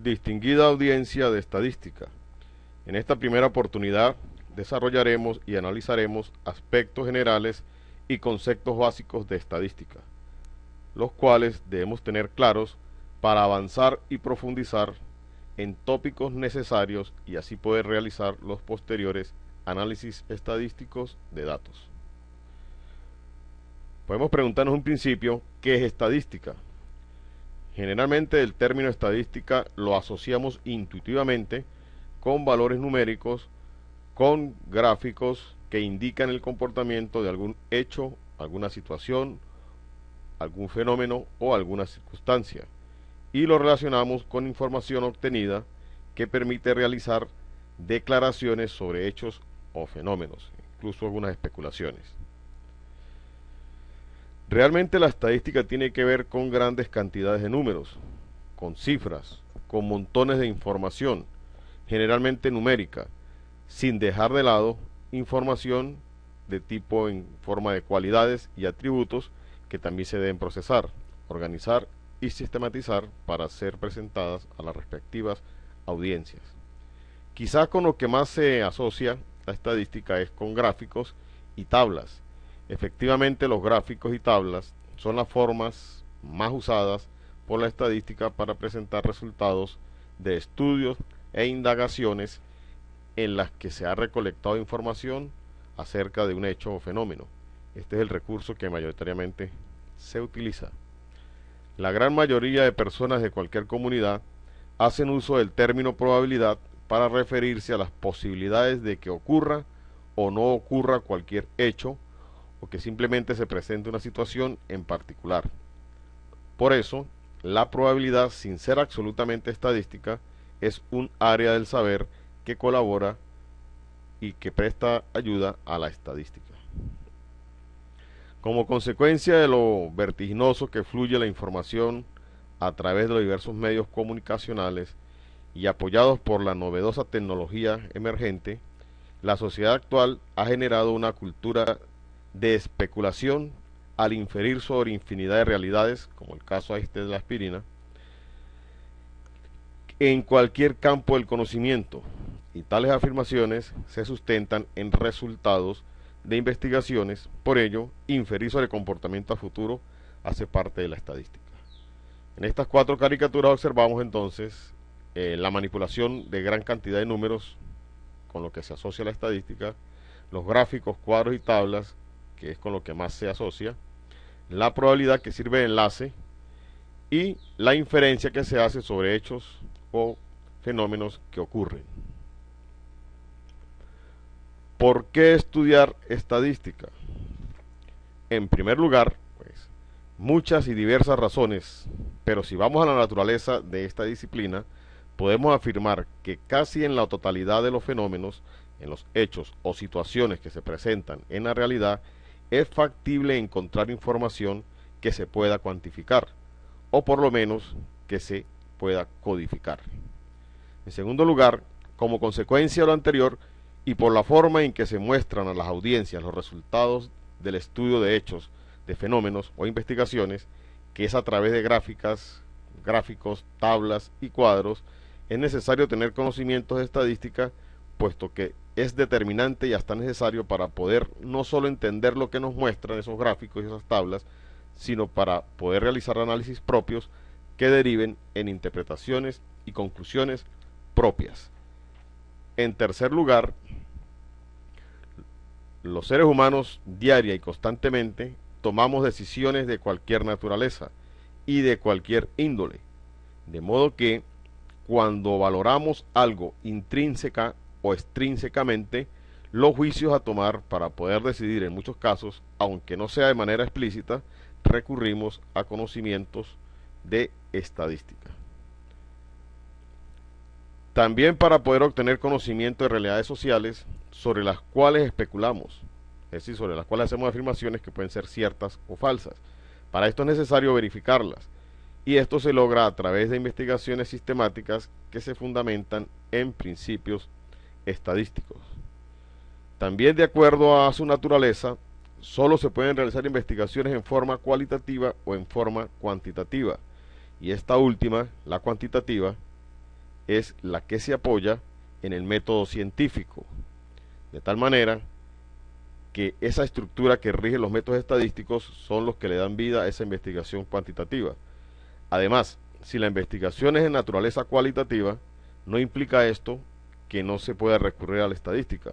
Distinguida audiencia de estadística. En esta primera oportunidad desarrollaremos y analizaremos aspectos generales y conceptos básicos de estadística, los cuales debemos tener claros para avanzar y profundizar en tópicos necesarios y así poder realizar los posteriores análisis estadísticos de datos. Podemos preguntarnos un principio, ¿qué es estadística? Generalmente el término estadística lo asociamos intuitivamente con valores numéricos, con gráficos que indican el comportamiento de algún hecho, alguna situación, algún fenómeno o alguna circunstancia, y lo relacionamos con información obtenida que permite realizar declaraciones sobre hechos o fenómenos, incluso algunas especulaciones. Realmente la estadística tiene que ver con grandes cantidades de números, con cifras, con montones de información, generalmente numérica, sin dejar de lado información de tipo en forma de cualidades y atributos que también se deben procesar, organizar y sistematizar para ser presentadas a las respectivas audiencias. Quizás con lo que más se asocia la estadística es con gráficos y tablas. Efectivamente, los gráficos y tablas son las formas más usadas por la estadística para presentar resultados de estudios e indagaciones en las que se ha recolectado información acerca de un hecho o fenómeno. Este es el recurso que mayoritariamente se utiliza. La gran mayoría de personas de cualquier comunidad hacen uso del término probabilidad para referirse a las posibilidades de que ocurra o no ocurra cualquier hecho o que simplemente se presente una situación en particular. Por eso, la probabilidad, sin ser absolutamente estadística, es un área del saber que colabora y que presta ayuda a la estadística. Como consecuencia de lo vertiginoso que fluye la información a través de los diversos medios comunicacionales y apoyados por la novedosa tecnología emergente, la sociedad actual ha generado una cultura de especulación al inferir sobre infinidad de realidades, como el caso este de la aspirina, en cualquier campo del conocimiento, y tales afirmaciones se sustentan en resultados de investigaciones. Por ello, inferir sobre comportamiento a futuro hace parte de la estadística. En estas cuatro caricaturas observamos entonces la manipulación de gran cantidad de números con lo que se asocia la estadística, los gráficos, cuadros y tablas, que es con lo que más se asocia, la probabilidad que sirve de enlace y la inferencia que se hace sobre hechos o fenómenos que ocurren. ¿Por qué estudiar estadística? En primer lugar, pues, muchas y diversas razones, pero si vamos a la naturaleza de esta disciplina, podemos afirmar que casi en la totalidad de los fenómenos, en los hechos o situaciones que se presentan en la realidad, es factible encontrar información que se pueda cuantificar, o por lo menos que se pueda codificar. En segundo lugar, como consecuencia de lo anterior, y por la forma en que se muestran a las audiencias los resultados del estudio de hechos, de fenómenos o investigaciones, que es a través de gráficos, tablas y cuadros, es necesario tener conocimientos de estadística, puesto que es determinante y hasta necesario para poder no solo entender lo que nos muestran esos gráficos y esas tablas, sino para poder realizar análisis propios que deriven en interpretaciones y conclusiones propias. En tercer lugar, los seres humanos diaria y constantemente tomamos decisiones de cualquier naturaleza y de cualquier índole, de modo que cuando valoramos algo intrínseca o extrínsecamente, los juicios a tomar para poder decidir en muchos casos, aunque no sea de manera explícita, recurrimos a conocimientos de estadística. También para poder obtener conocimiento de realidades sociales sobre las cuales especulamos, es decir, sobre las cuales hacemos afirmaciones que pueden ser ciertas o falsas. Para esto es necesario verificarlas, y esto se logra a través de investigaciones sistemáticas que se fundamentan en principios estadísticos. También, de acuerdo a su naturaleza, solo se pueden realizar investigaciones en forma cualitativa o en forma cuantitativa, y esta última, la cuantitativa, es la que se apoya en el método científico, de tal manera que esa estructura que rige los métodos estadísticos son los que le dan vida a esa investigación cuantitativa. Además, si la investigación es de naturaleza cualitativa, no implica esto que no se pueda recurrir a la estadística,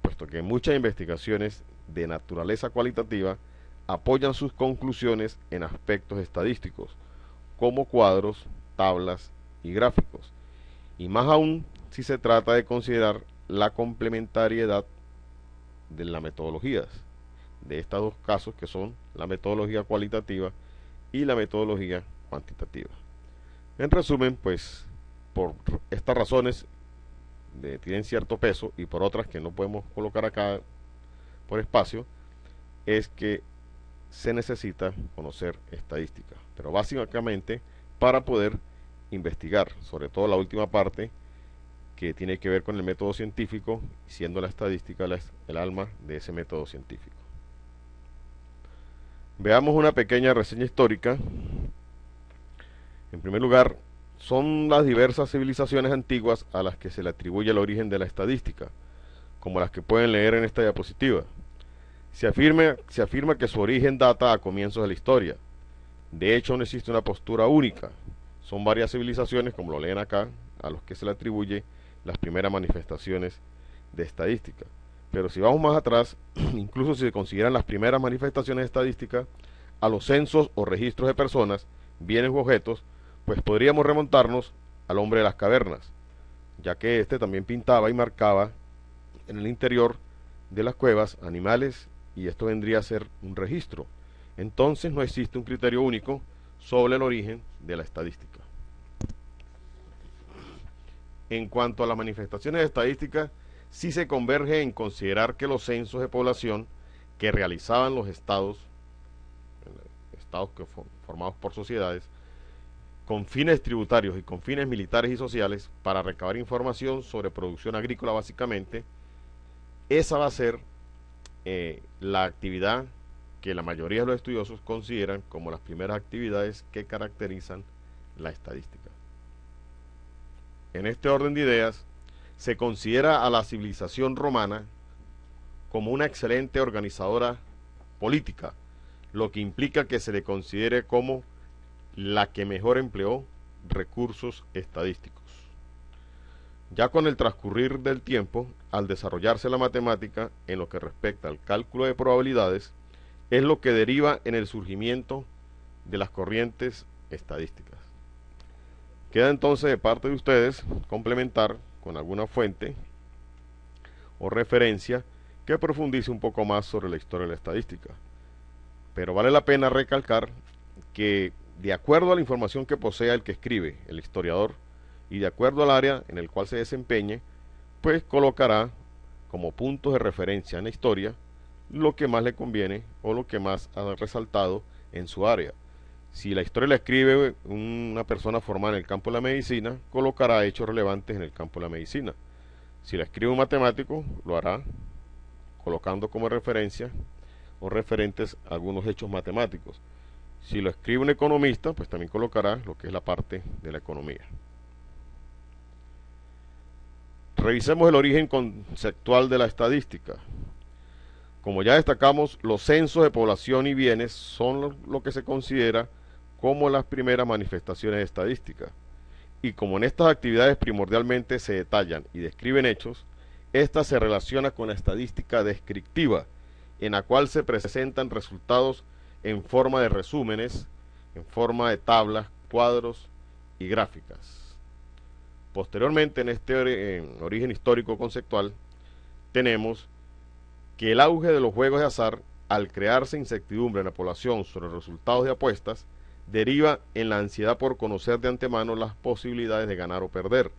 puesto que muchas investigaciones de naturaleza cualitativa apoyan sus conclusiones en aspectos estadísticos, como cuadros, tablas y gráficos, y más aún si se trata de considerar la complementariedad de las metodologías, de estos dos casos que son la metodología cualitativa y la metodología cuantitativa. En resumen, pues, por estas razones tienen cierto peso y por otras que no podemos colocar acá por espacio, es que se necesita conocer estadística, pero básicamente para poder investigar, sobre todo la última parte que tiene que ver con el método científico, siendo la estadística el alma de ese método científico. Veamos una pequeña reseña histórica. En primer lugar, son las diversas civilizaciones antiguas a las que se le atribuye el origen de la estadística, como las que pueden leer en esta diapositiva. Se afirma que su origen data a comienzos de la historia. De hecho, no existe una postura única. Son varias civilizaciones, como lo leen acá, a los que se le atribuye las primeras manifestaciones de estadística. Pero si vamos más atrás, incluso si se consideran las primeras manifestaciones de estadística a los censos o registros de personas, bienes u objetos, pues podríamos remontarnos al hombre de las cavernas, ya que éste también pintaba y marcaba en el interior de las cuevas animales, y esto vendría a ser un registro. Entonces no existe un criterio único sobre el origen de la estadística. En cuanto a las manifestaciones estadísticas, sí se converge en considerar que los censos de población que realizaban los estados que formados por sociedades, con fines tributarios y con fines militares y sociales, para recabar información sobre producción agrícola básicamente, esa va a ser la actividad que la mayoría de los estudiosos consideran como las primeras actividades que caracterizan la estadística. En este orden de ideas, se considera a la civilización romana como una excelente organizadora política, lo que implica que se le considere como la que mejor empleó recursos estadísticos. Ya con el transcurrir del tiempo, al desarrollarse la matemática en lo que respecta al cálculo de probabilidades, es lo que deriva en el surgimiento de las corrientes estadísticas. Queda entonces de parte de ustedes complementar con alguna fuente o referencia que profundice un poco más sobre la historia de la estadística. Pero vale la pena recalcar que, de acuerdo a la información que posea el que escribe, el historiador, y de acuerdo al área en el cual se desempeñe, pues colocará como puntos de referencia en la historia lo que más le conviene o lo que más ha resaltado en su área. Si la historia la escribe una persona formada en el campo de la medicina, colocará hechos relevantes en el campo de la medicina. Si la escribe un matemático, lo hará colocando como referencia o referentes algunos hechos matemáticos. Si lo escribe un economista, pues también colocará lo que es la parte de la economía. Revisemos el origen conceptual de la estadística. Como ya destacamos, los censos de población y bienes son lo que se considera como las primeras manifestaciones estadísticas. Y como en estas actividades primordialmente se detallan y describen hechos, esta se relaciona con la estadística descriptiva, en la cual se presentan resultados en forma de resúmenes, en forma de tablas, cuadros y gráficas. Posteriormente, en este origen histórico conceptual, tenemos que el auge de los juegos de azar, al crearse incertidumbre en la población sobre los resultados de apuestas, deriva en la ansiedad por conocer de antemano las posibilidades de ganar o perder.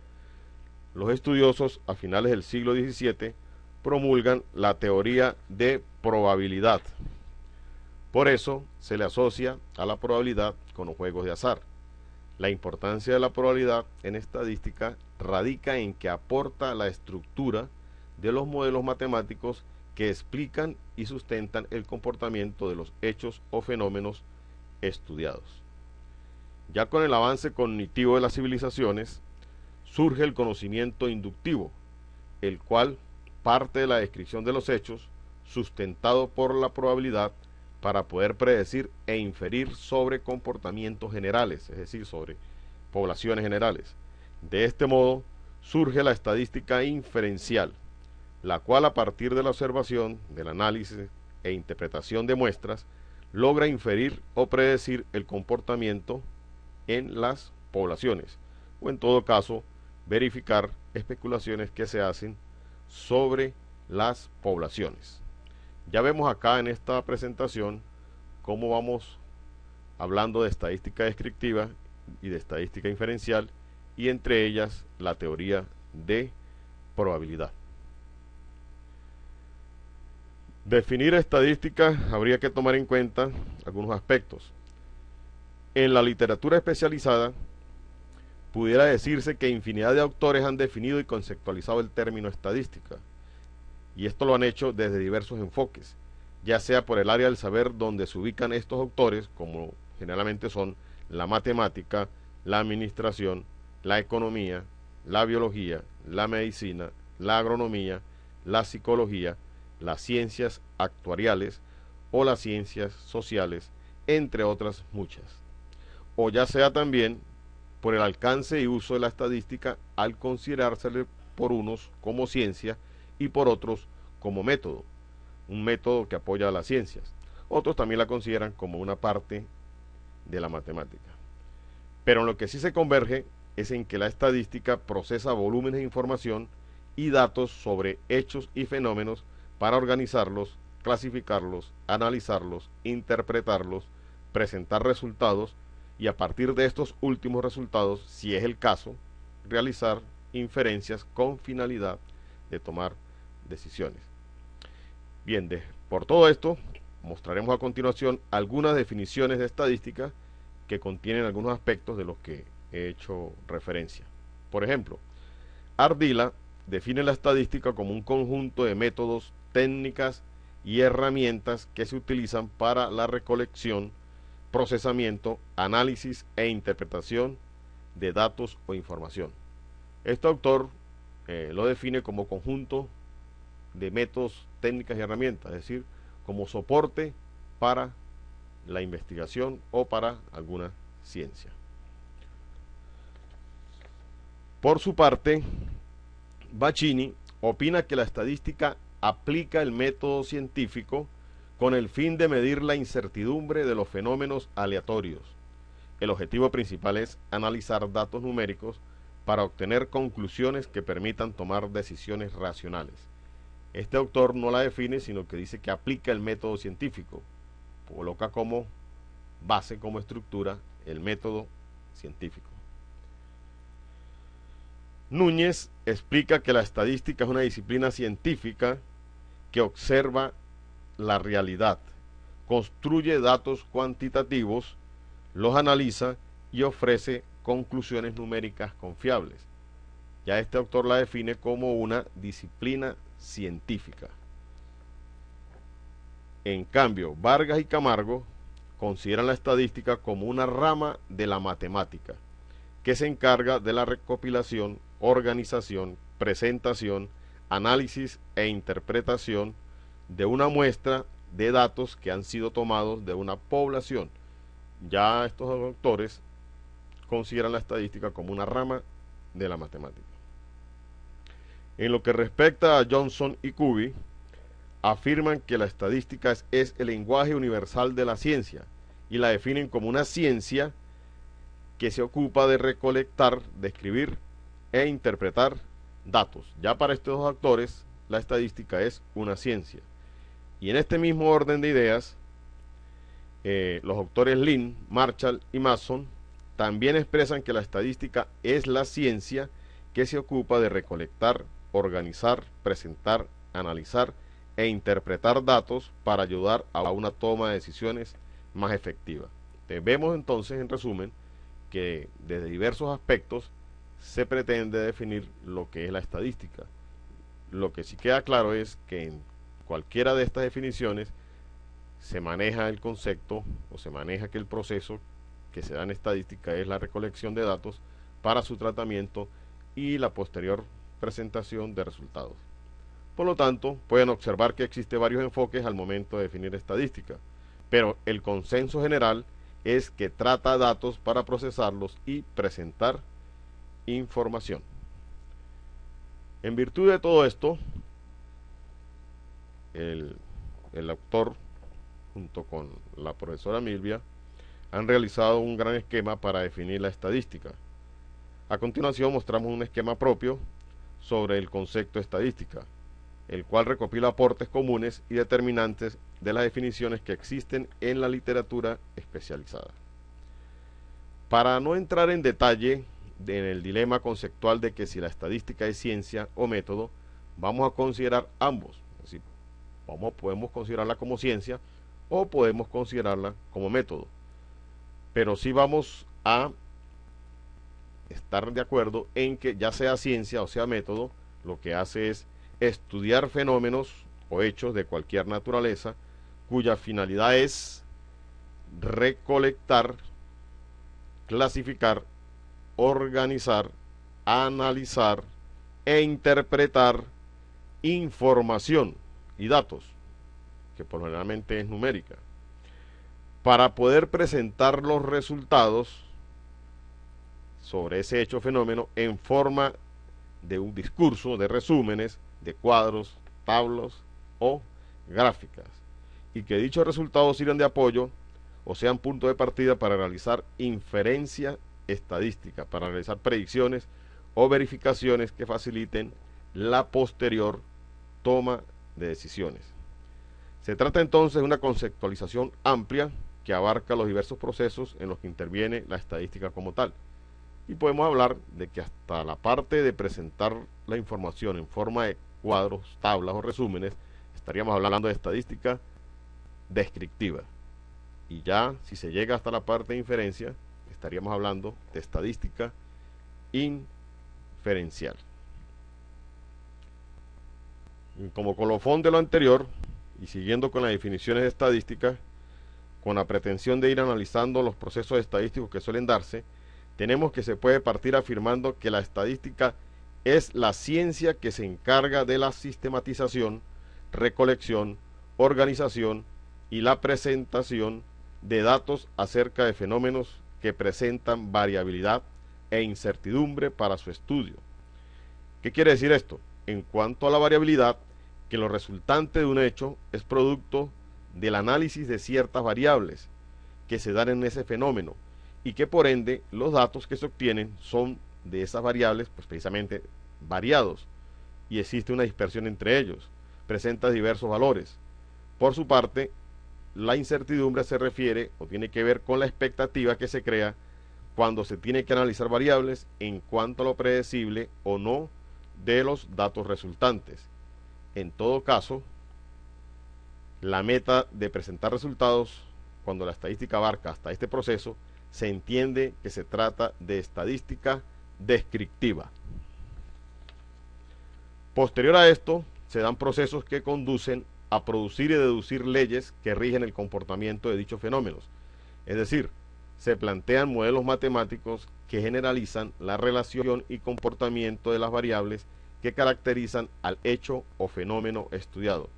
Los estudiosos a finales del siglo XVII promulgan la teoría de probabilidad. Por eso se le asocia a la probabilidad con los juegos de azar. La importancia de la probabilidad en estadística radica en que aporta la estructura de los modelos matemáticos que explican y sustentan el comportamiento de los hechos o fenómenos estudiados. Ya con el avance cognitivo de las civilizaciones, surge el conocimiento inductivo, el cual parte de la descripción de los hechos, sustentado por la probabilidad, para poder predecir e inferir sobre comportamientos generales, es decir, sobre poblaciones generales. De este modo, surge la estadística inferencial, la cual a partir de la observación, del análisis e interpretación de muestras, logra inferir o predecir el comportamiento en las poblaciones, o en todo caso, verificar especulaciones que se hacen sobre las poblaciones. Ya vemos acá en esta presentación cómo vamos hablando de estadística descriptiva y de estadística inferencial, y entre ellas la teoría de probabilidad. Definir estadística, habría que tomar en cuenta algunos aspectos. En la literatura especializada, pudiera decirse que infinidad de autores han definido y conceptualizado el término estadística, y esto lo han hecho desde diversos enfoques, ya sea por el área del saber donde se ubican estos autores, como generalmente son la matemática, la administración, la economía, la biología, la medicina, la agronomía, la psicología, las ciencias actuariales o las ciencias sociales, entre otras muchas. O ya sea también por el alcance y uso de la estadística al considerársele por unos como ciencia y por otros como método, un método que apoya a las ciencias. Otros también la consideran como una parte de la matemática. Pero en lo que sí se converge es en que la estadística procesa volúmenes de información y datos sobre hechos y fenómenos para organizarlos, clasificarlos, analizarlos, interpretarlos, presentar resultados y a partir de estos últimos resultados, si es el caso, realizar inferencias con finalidad de tomar decisiones. Bien, por todo esto, mostraremos a continuación algunas definiciones de estadística que contienen algunos aspectos de los que he hecho referencia. Por ejemplo, Ardila define la estadística como un conjunto de métodos, técnicas y herramientas que se utilizan para la recolección, procesamiento, análisis e interpretación de datos o información. Este autor lo define como conjunto de métodos, técnicas y herramientas, es decir, como soporte para la investigación o para alguna ciencia. Por su parte, Bacchini opina que la estadística aplica el método científico con el fin de medir la incertidumbre de los fenómenos aleatorios. El objetivo principal es analizar datos numéricos para obtener conclusiones que permitan tomar decisiones racionales. Este autor no la define, sino que dice que aplica el método científico, coloca como base, como estructura, el método científico. Núñez explica que la estadística es una disciplina científica que observa la realidad, construye datos cuantitativos, los analiza y ofrece conclusiones numéricas confiables. Ya este autor la define como una disciplina científica. En cambio, Vargas y Camargo consideran la estadística como una rama de la matemática, que se encarga de la recopilación, organización, presentación, análisis e interpretación de una muestra de datos que han sido tomados de una población. Ya estos autores consideran la estadística como una rama de la matemática. En lo que respecta a Johnson y Kuby, afirman que la estadística es el lenguaje universal de la ciencia y la definen como una ciencia que se ocupa de recolectar, describir e interpretar datos. Ya para estos dos autores, la estadística es una ciencia. Y en este mismo orden de ideas, los autores Lynn, Marshall y Mason también expresan que la estadística es la ciencia que se ocupa de recolectar, organizar, presentar, analizar e interpretar datos para ayudar a una toma de decisiones más efectiva. Vemos entonces, en resumen, que desde diversos aspectos se pretende definir lo que es la estadística. Lo que sí queda claro es que en cualquiera de estas definiciones se maneja el concepto o se maneja que el proceso que se da en estadística es la recolección de datos para su tratamiento y la posterior presentación de resultados. Por lo tanto, pueden observar que existen varios enfoques al momento de definir estadística, pero el consenso general es que trata datos para procesarlos y presentar información. En virtud de todo esto, el autor, junto con la profesora Milvia, han realizado un gran esquema para definir la estadística. A continuación mostramos un esquema propio sobre el concepto estadística, el cual recopila aportes comunes y determinantes de las definiciones que existen en la literatura especializada. Para no entrar en detalle en el dilema conceptual de que si la estadística es ciencia o método, vamos a considerar ambos. Es decir, podemos considerarla como ciencia o podemos considerarla como método. Pero sí vamos a estar de acuerdo en que ya sea ciencia o sea método, lo que hace es estudiar fenómenos o hechos de cualquier naturaleza cuya finalidad es recolectar, clasificar, organizar, analizar e interpretar información y datos, que por generalmente es numérica, para poder presentar los resultados sobre ese hecho o fenómeno en forma de un discurso, de resúmenes, de cuadros, tablas o gráficas, y que dichos resultados sirvan de apoyo o sean punto de partida para realizar inferencia estadística, para realizar predicciones o verificaciones que faciliten la posterior toma de decisiones. Se trata entonces de una conceptualización amplia que abarca los diversos procesos en los que interviene la estadística como tal. Y podemos hablar de que hasta la parte de presentar la información en forma de cuadros, tablas o resúmenes, estaríamos hablando de estadística descriptiva. Y ya si se llega hasta la parte de inferencia, estaríamos hablando de estadística inferencial. Y como colofón de lo anterior, y siguiendo con las definiciones de estadística, con la pretensión de ir analizando los procesos estadísticos que suelen darse, tenemos que se puede partir afirmando que la estadística es la ciencia que se encarga de la sistematización, recolección, organización y la presentación de datos acerca de fenómenos que presentan variabilidad e incertidumbre para su estudio. ¿Qué quiere decir esto? En cuanto a la variabilidad, que lo resultante de un hecho es producto del análisis de ciertas variables que se dan en ese fenómeno, y que por ende los datos que se obtienen son de esas variables, pues precisamente variados, y existe una dispersión entre ellos, presenta diversos valores. Por su parte, la incertidumbre se refiere o tiene que ver con la expectativa que se crea cuando se tiene que analizar variables en cuanto a lo predecible o no de los datos resultantes. En todo caso, la meta de presentar resultados, cuando la estadística abarca hasta este proceso, se entiende que se trata de estadística descriptiva. Posterior a esto, se dan procesos que conducen a producir y deducir leyes que rigen el comportamiento de dichos fenómenos. Es decir, se plantean modelos matemáticos que generalizan la relación y comportamiento de las variables que caracterizan al hecho o fenómeno estudiado,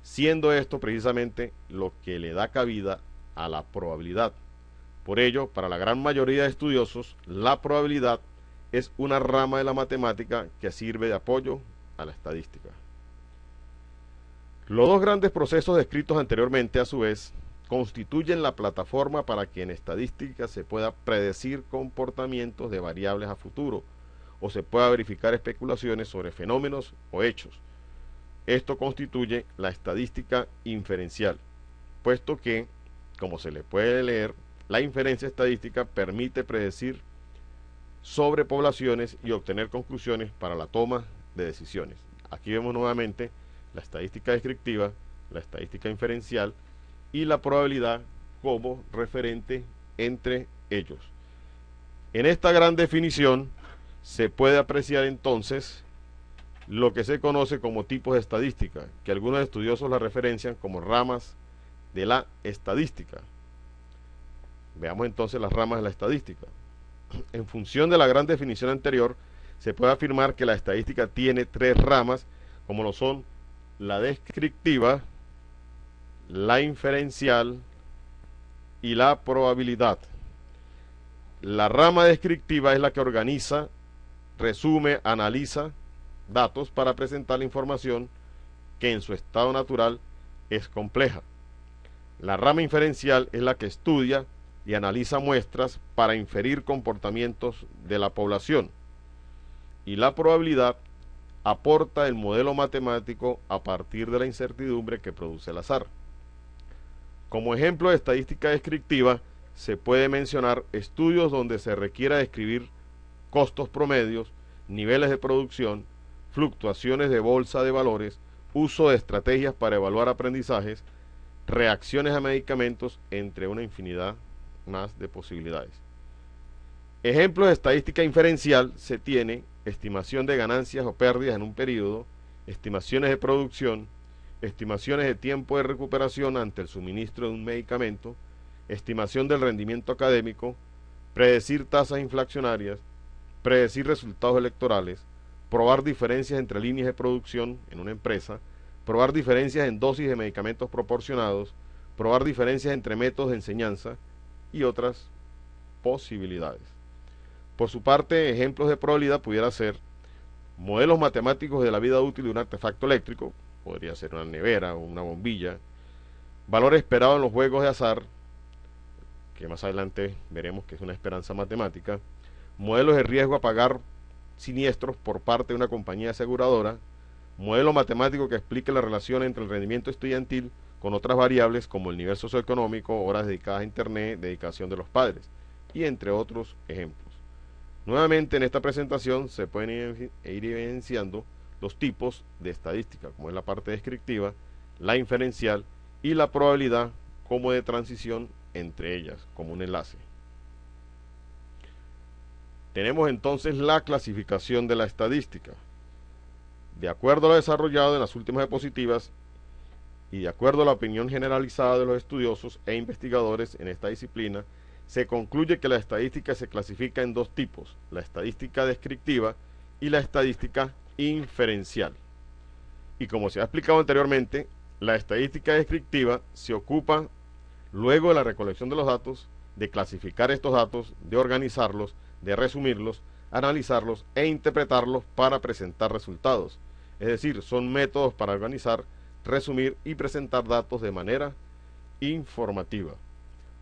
siendo esto precisamente lo que le da cabida a la probabilidad. Por ello, para la gran mayoría de estudiosos, la probabilidad es una rama de la matemática que sirve de apoyo a la estadística. Los dos grandes procesos descritos anteriormente, a su vez, constituyen la plataforma para que en estadística se pueda predecir comportamientos de variables a futuro o se pueda verificar especulaciones sobre fenómenos o hechos. Esto constituye la estadística inferencial, puesto que, como se le puede leer, la inferencia estadística permite predecir sobre poblaciones y obtener conclusiones para la toma de decisiones. Aquí vemos nuevamente la estadística descriptiva, la estadística inferencial y la probabilidad como referente entre ellos. En esta gran definición se puede apreciar entonces lo que se conoce como tipos de estadística, que algunos estudiosos la referencian como ramas de la estadística. Veamos entonces las ramas de la estadística. En función de la gran definición anterior, se puede afirmar que la estadística tiene tres ramas, como lo son la descriptiva, la inferencial y la probabilidad. La rama descriptiva es la que organiza, resume, analiza datos para presentar la información que en su estado natural es compleja. La rama inferencial es la que estudia y analiza muestras para inferir comportamientos de la población. Y la probabilidad aporta el modelo matemático a partir de la incertidumbre que produce el azar. Como ejemplo de estadística descriptiva, se puede mencionar estudios donde se requiera describir costos promedios, niveles de producción, fluctuaciones de bolsa de valores, uso de estrategias para evaluar aprendizajes, reacciones a medicamentos, entre una infinidad más de posibilidades. Ejemplos de estadística inferencial se tiene estimación de ganancias o pérdidas en un periodo, estimaciones de producción, estimaciones de tiempo de recuperación ante el suministro de un medicamento, estimación del rendimiento académico, predecir tasas inflacionarias, predecir resultados electorales, probar diferencias entre líneas de producción en una empresa, probar diferencias en dosis de medicamentos proporcionados, probar diferencias entre métodos de enseñanza y otras posibilidades. Por su parte, ejemplos de probabilidad pudiera ser modelos matemáticos de la vida útil de un artefacto eléctrico, podría ser una nevera o una bombilla, valor esperado en los juegos de azar, que más adelante veremos que es una esperanza matemática, modelos de riesgo a pagar siniestros por parte de una compañía aseguradora, modelo matemático que explique la relación entre el rendimiento estudiantil con otras variables como el nivel socioeconómico, horas dedicadas a internet, dedicación de los padres, y entre otros ejemplos. Nuevamente en esta presentación se pueden ir evidenciando los tipos de estadística, como es la parte descriptiva, la inferencial y la probabilidad como de transición entre ellas, como un enlace. Tenemos entonces la clasificación de la estadística. De acuerdo a lo desarrollado en las últimas diapositivas y de acuerdo a la opinión generalizada de los estudiosos e investigadores en esta disciplina, se concluye que la estadística se clasifica en dos tipos, la estadística descriptiva y la estadística inferencial. Y como se ha explicado anteriormente, la estadística descriptiva se ocupa, luego de la recolección de los datos, de clasificar estos datos, de organizarlos, de resumirlos, analizarlos e interpretarlos para presentar resultados. Es decir, son métodos para organizar, resumir y presentar datos de manera informativa.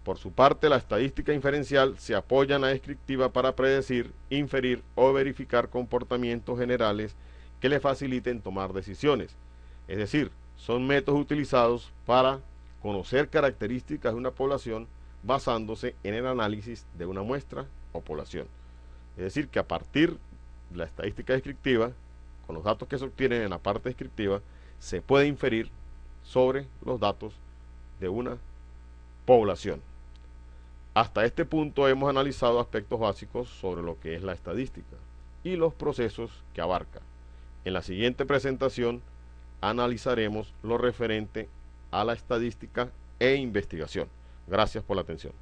Por su parte, la estadística inferencial se apoya en la descriptiva para predecir, inferir o verificar comportamientos generales que le faciliten tomar decisiones. Es decir, son métodos utilizados para conocer características de una población basándose en el análisis de una muestra o población. Es decir, que a partir de la estadística descriptiva, con los datos que se obtienen en la parte descriptiva, se puede inferir sobre los datos de una población. Hasta este punto hemos analizado aspectos básicos sobre lo que es la estadística y los procesos que abarca. En la siguiente presentación analizaremos lo referente a la estadística e investigación. Gracias por la atención.